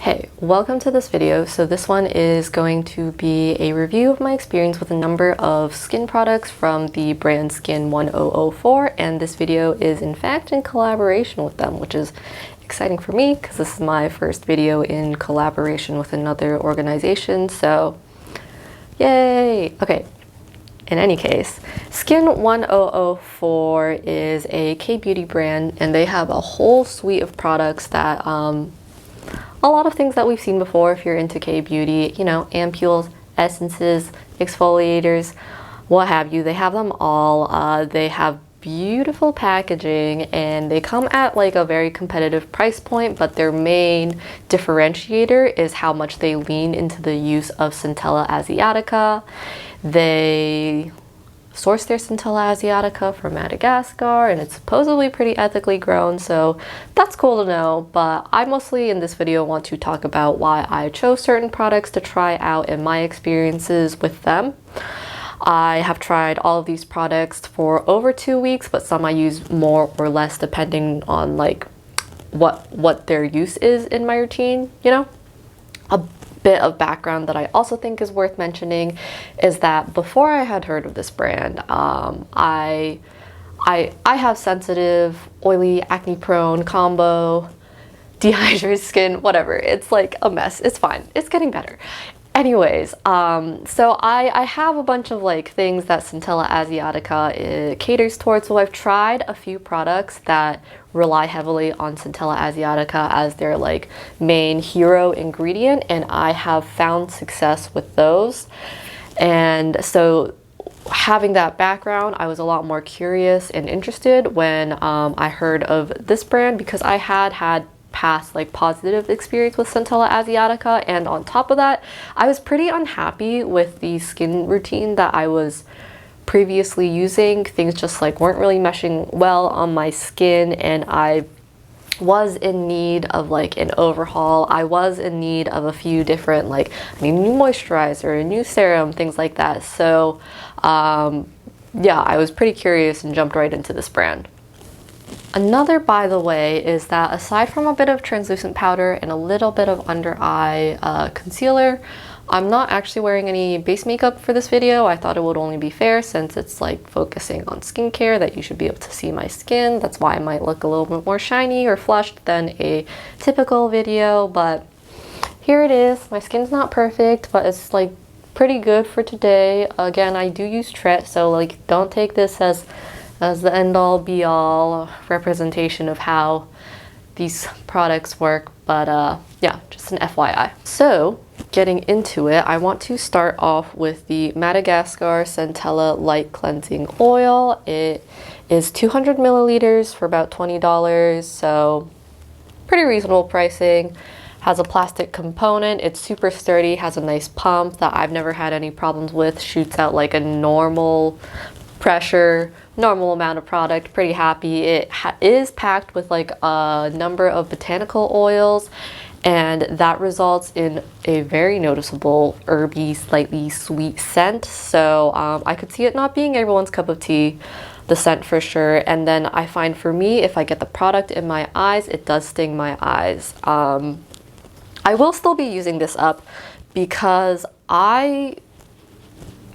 Hey, welcome to this video. So this one is going to be a review of my experience with a number of skin products from the brand Skin 1004, and this video is in fact in collaboration with them, which is exciting for me because this is my first video in collaboration with another organization, so yay! Okay, in any case, Skin 1004 is a K-beauty brand, and they have a whole suite of products that a lot of things that we've seen before if you're into K-beauty, you know, ampules, essences, exfoliators, what have you. They have them all. They have beautiful packaging and they come at like a very competitive price point, but their main differentiator is how much they lean into the use of Centella Asiatica. They source their Centella Asiatica from Madagascar, and it's supposedly pretty ethically grown, so that's cool to know. But I mostly in this video want to talk about why I chose certain products to try out and my experiences with them. I have tried all of these products for over 2 weeks, but some I use more or less depending on like what their use is in my routine, you know? A bit of background that I also think is worth mentioning is that before I had heard of this brand, I have sensitive, oily, acne-prone, combo, dehydrated skin, whatever. It's like a mess. It's fine. It's getting better. Anyways, so I have a bunch of like things that Centella Asiatica caters towards. So I've tried a few products that rely heavily on Centella Asiatica as their like main hero ingredient, and I have found success with those. And so having that background, I was a lot more curious and interested when I heard of this brand, because I had past like positive experience with Centella Asiatica, and on top of that I was pretty unhappy with the skin routine that I was previously using. Things just like weren't really meshing well on my skin, and I was in need of like an overhaul. I was in need of a few different like new moisturizer, a new serum, things like that. So yeah, I was pretty curious and jumped right into this brand. Another, by the way, is that aside from a bit of translucent powder and a little bit of under eye concealer, I'm not actually wearing any base makeup for this video. I thought it would only be fair, since it's like focusing on skincare, that you should be able to see my skin. That's why I might look a little bit more shiny or flushed than a typical video, but here it is. My skin's not perfect, but it's like pretty good for today. Again, I do use Tret, so like don't take this as the end-all be-all representation of how these products work, but yeah, just an FYI. So getting into it, I want to start off with the Madagascar Centella Light Cleansing Oil. It is 200 milliliters for about $20, so pretty reasonable pricing. Has a plastic component, it's super sturdy, has a nice pump that I've never had any problems with, shoots out like a normal pressure, normal amount of product. Pretty happy. It is packed with like a number of botanical oils, and that results in a very noticeable herby, slightly sweet scent. So I could see it not being everyone's cup of tea, the scent for sure. And then I find for me, if I get the product in my eyes, it does sting my eyes. I will still be using this up because I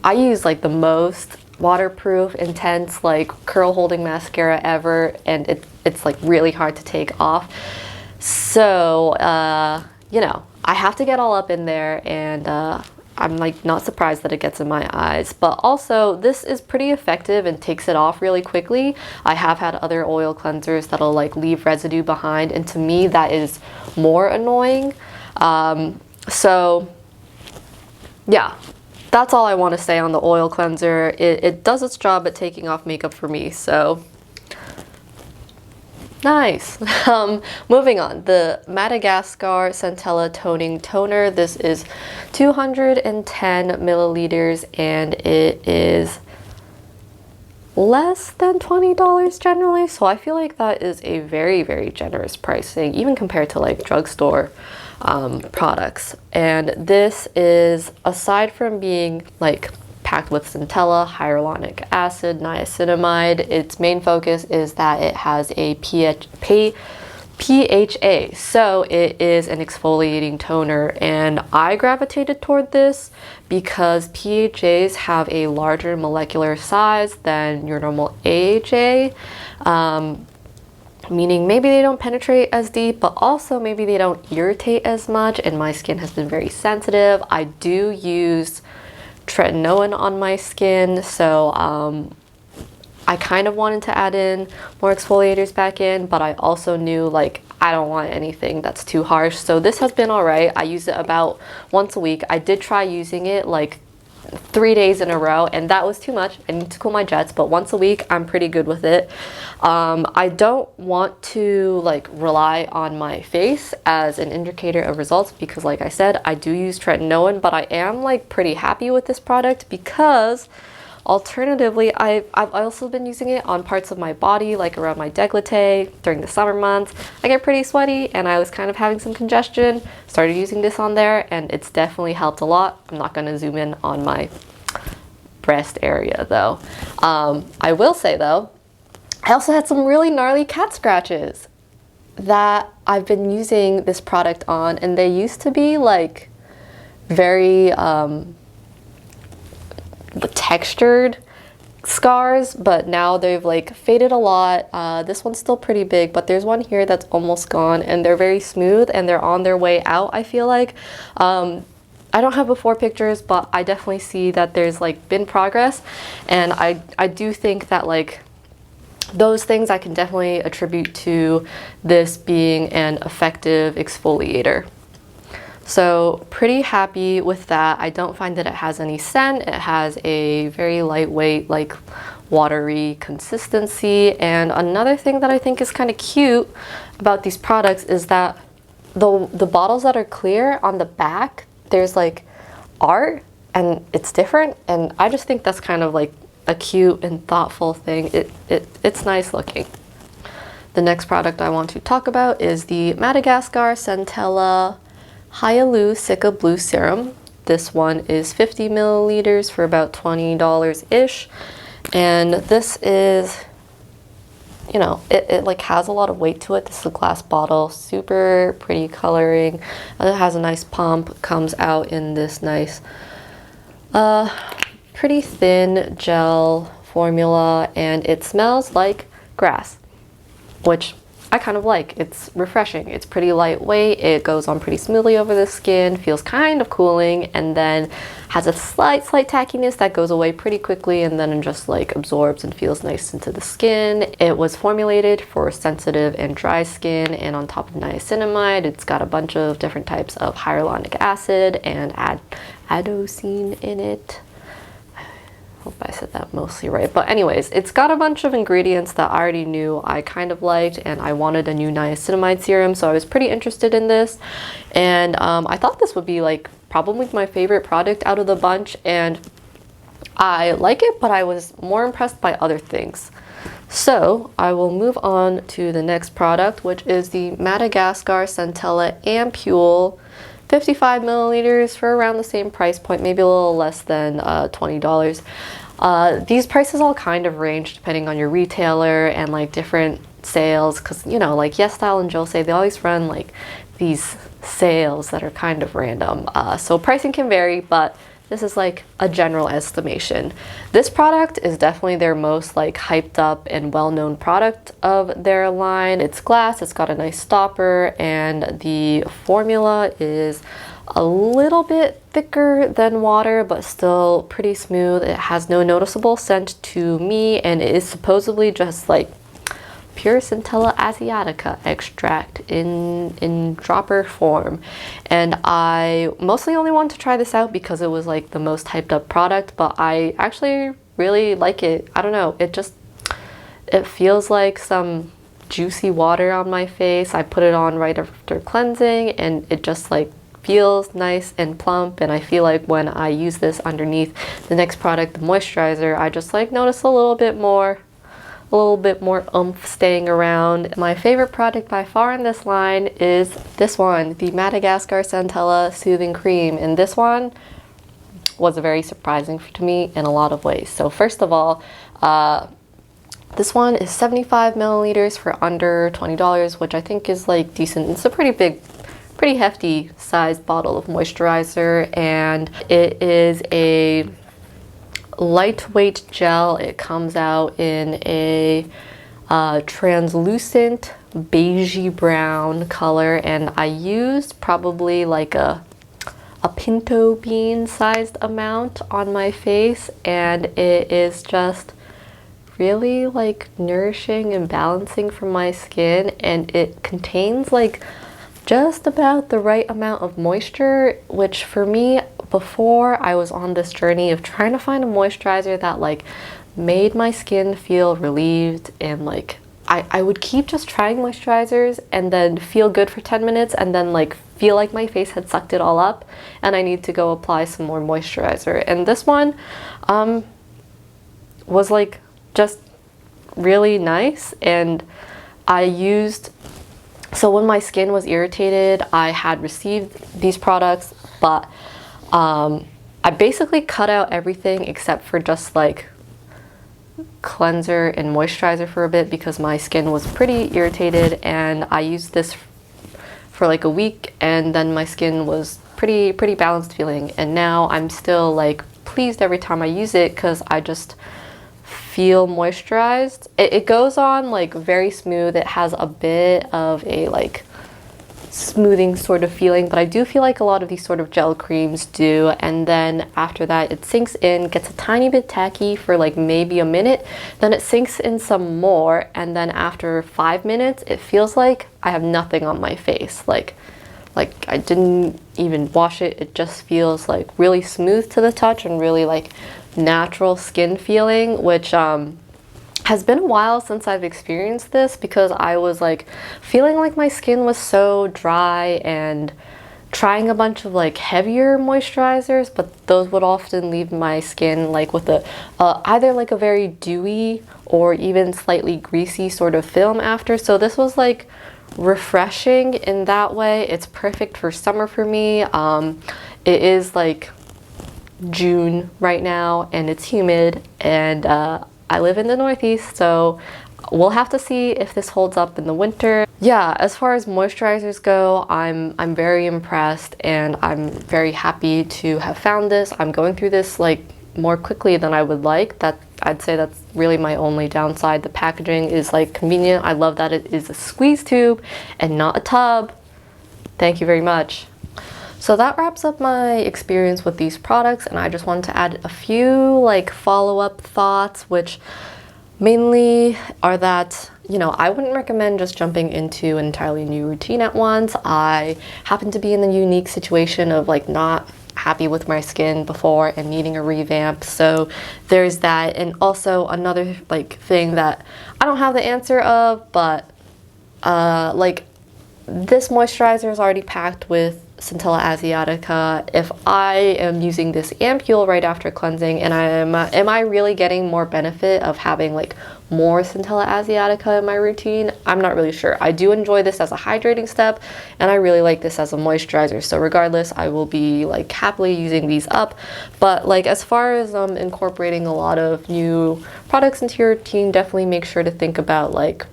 use like the most waterproof, intense, like curl holding mascara ever, and it's like really hard to take off. So you know, I have to get all up in there, and I'm like not surprised that it gets in my eyes. But also this is pretty effective and takes it off really quickly. I have had other oil cleansers that'll like leave residue behind, and to me that is more annoying. So yeah, that's all I want to say on the oil cleanser. It does its job at taking off makeup for me, so nice. Moving on, the Madagascar Centella Toning Toner. This is 210 milliliters, and it is less than $20 generally, so I feel like that is a very, very generous pricing, even compared to like drugstore products. And this is, aside from being like packed with Centella, hyaluronic acid, niacinamide, its main focus is that it has a PHA. So it is an exfoliating toner, and I gravitated toward this because PHAs have a larger molecular size than your normal AHA, meaning maybe they don't penetrate as deep, but also maybe they don't irritate as much, and my skin has been very sensitive. I do use tretinoin on my skin, so I kind of wanted to add in more exfoliators back in, but I also knew like I don't want anything that's too harsh. So this has been all right. I use it about once a week. I did try using it like 3 days in a row, and that was too much. I need to cool my jets, but once a week I'm pretty good with it. I don't want to like rely on my face as an indicator of results because like I said, I do use tretinoin, but I am like pretty happy with this product because alternatively, I've also been using it on parts of my body, like around my décolleté during the summer months. I get pretty sweaty and I was kind of having some congestion. Started using this on there and it's definitely helped a lot. I'm not going to zoom in on my breast area though. I will say though, I also had some really gnarly cat scratches that I've been using this product on, and they used to be like very textured scars, but now they've like faded a lot. This one's still pretty big, but there's one here that's almost gone, and they're very smooth and they're on their way out, I feel like. I don't have before pictures, but I definitely see that there's like been progress, and I do think that like those things I can definitely attribute to this being an effective exfoliator. So pretty happy with that. I don't find that it has any scent. It has a very lightweight, like watery consistency. And another thing that I think is kind of cute about these products is that the bottles that are clear on the back, there's like art and it's different. And I just think that's kind of like a cute and thoughtful thing. It's nice looking. The next product I want to talk about is the Madagascar Centella Hyalu-Cica Blue Serum. This one is 50 milliliters for about $20-ish. And this is, you know, it like has a lot of weight to it. This is a glass bottle, super pretty coloring. It has a nice pump, comes out in this nice, pretty thin gel formula, and it smells like grass, which I kind of like. It's refreshing. It's pretty lightweight. It goes on pretty smoothly over the skin, feels kind of cooling, and then has a slight tackiness that goes away pretty quickly and then just like absorbs and feels nice into the skin. It was formulated for sensitive and dry skin, and on top of niacinamide, it's got a bunch of different types of hyaluronic acid and adenosine in it. Hope I said that mostly right, but anyways, it's got a bunch of ingredients that I already knew I kind of liked, and I wanted a new niacinamide serum, so I was pretty interested in this, and I thought this would be like probably my favorite product out of the bunch, and I like it, but I was more impressed by other things. So I will move on to the next product, which is the Madagascar Centella Ampoule 55 milliliters for around the same price point, maybe a little less than $20. These prices all kind of range depending on your retailer and like different sales, because you know, like Yes Style and Jose, they always run like these sales that are kind of random. So pricing can vary, but this is like a general estimation. This product is definitely their most like hyped up and well-known product of their line. It's glass, it's got a nice stopper, and the formula is a little bit thicker than water, but still pretty smooth. It has no noticeable scent to me, and it is supposedly just like pure Centella Asiatica extract in dropper form. And I mostly only wanted to try this out because it was like the most hyped up product, but I actually really like it. I don't know, it feels like some juicy water on my face. I put it on right after cleansing, and it just like feels nice and plump, and I feel like when I use this underneath the next product, the moisturizer, I just like notice a little bit more oomph staying around. My favorite product by far in this line is this one, the Madagascar Centella Soothing Cream, and this one was very surprising to me in a lot of ways. So first of all, This one is 75 milliliters for under $20, which I think is like decent. It's a pretty big, pretty hefty sized bottle of moisturizer, and it is a lightweight gel. It comes out in a translucent beigey brown color, and I used probably like a pinto bean sized amount on my face, and it is just really like nourishing and balancing for my skin, and it contains like just about the right amount of moisture, which for me, before I was on this journey of trying to find a moisturizer that like made my skin feel relieved, and like I would keep just trying moisturizers and then feel good for 10 minutes and then like feel like my face had sucked it all up and I need to go apply some more moisturizer. And this one was like just really nice, and I used, so when my skin was irritated, I had received these products, but I basically cut out everything except for just like cleanser and moisturizer for a bit because my skin was pretty irritated, and I used this for like a week, and then my skin was pretty balanced feeling, and now I'm still like pleased every time I use it because I just feel moisturized. It goes on like very smooth. It has a bit of a like smoothing sort of feeling, but I do feel like a lot of these sort of gel creams do, and then after that it sinks in, gets a tiny bit tacky for like maybe a minute, then it sinks in some more, and then after 5 minutes it feels like I have nothing on my face, like I didn't even wash it. It just feels like really smooth to the touch and really like natural skin feeling, which has been a while since I've experienced this because I was like feeling like my skin was so dry and trying a bunch of like heavier moisturizers, but those would often leave my skin like with a either like a very dewy or even slightly greasy sort of film after. So this was like refreshing in that way. It's perfect for summer for me. It is like June right now and it's humid, and I live in the Northeast, so we'll have to see if this holds up in the winter. Yeah, as far as moisturizers go, I'm very impressed and I'm very happy to have found this. I'm going through this like more quickly than I would like. That I'd say that's really my only downside. The packaging is like convenient. I love that it is a squeeze tube and not a tub. Thank you very much. So that wraps up my experience with these products, and I just wanted to add a few like follow-up thoughts, which mainly are that, you know, I wouldn't recommend just jumping into an entirely new routine at once. I happen to be in the unique situation of like not happy with my skin before and needing a revamp, so there's that. And also another like thing that I don't have the answer of, but like this moisturizer is already packed with Centella Asiatica. If I am using this ampule right after cleansing, and am I really getting more benefit of having like more Centella Asiatica in my routine? I'm not really sure. I do enjoy this as a hydrating step, and I really like this as a moisturizer. So regardless, I will be like happily using these up. But like as far as incorporating a lot of new products into your routine, definitely make sure to think about like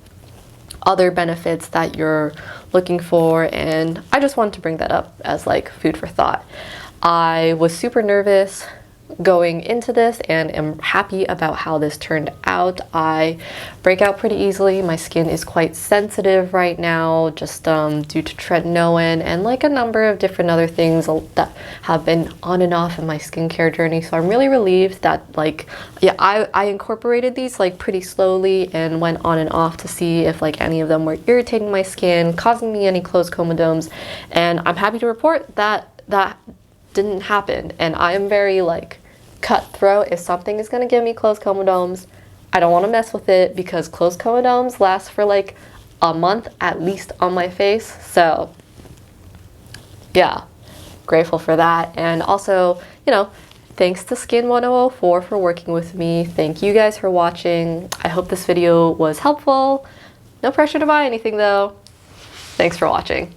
other benefits that you're looking for, and I just wanted to bring that up as like food for thought. I was super nervous going into this and am happy about how this turned out. I break out pretty easily. My skin is quite sensitive right now, just due to tretinoin and like a number of different other things that have been on and off in my skincare journey. So I'm really relieved that like, yeah, I incorporated these like pretty slowly and went on and off to see if like any of them were irritating my skin, causing me any closed comedones, and I'm happy to report that that didn't happen. And I am very like cutthroat. If something is going to give me closed comedones, I don't want to mess with it because closed comedones last for like a month at least on my face. So yeah, grateful for that. And also, you know, thanks to Skin 1004 for working with me. Thank you guys for watching. I hope this video was helpful. No pressure to buy anything though. Thanks for watching.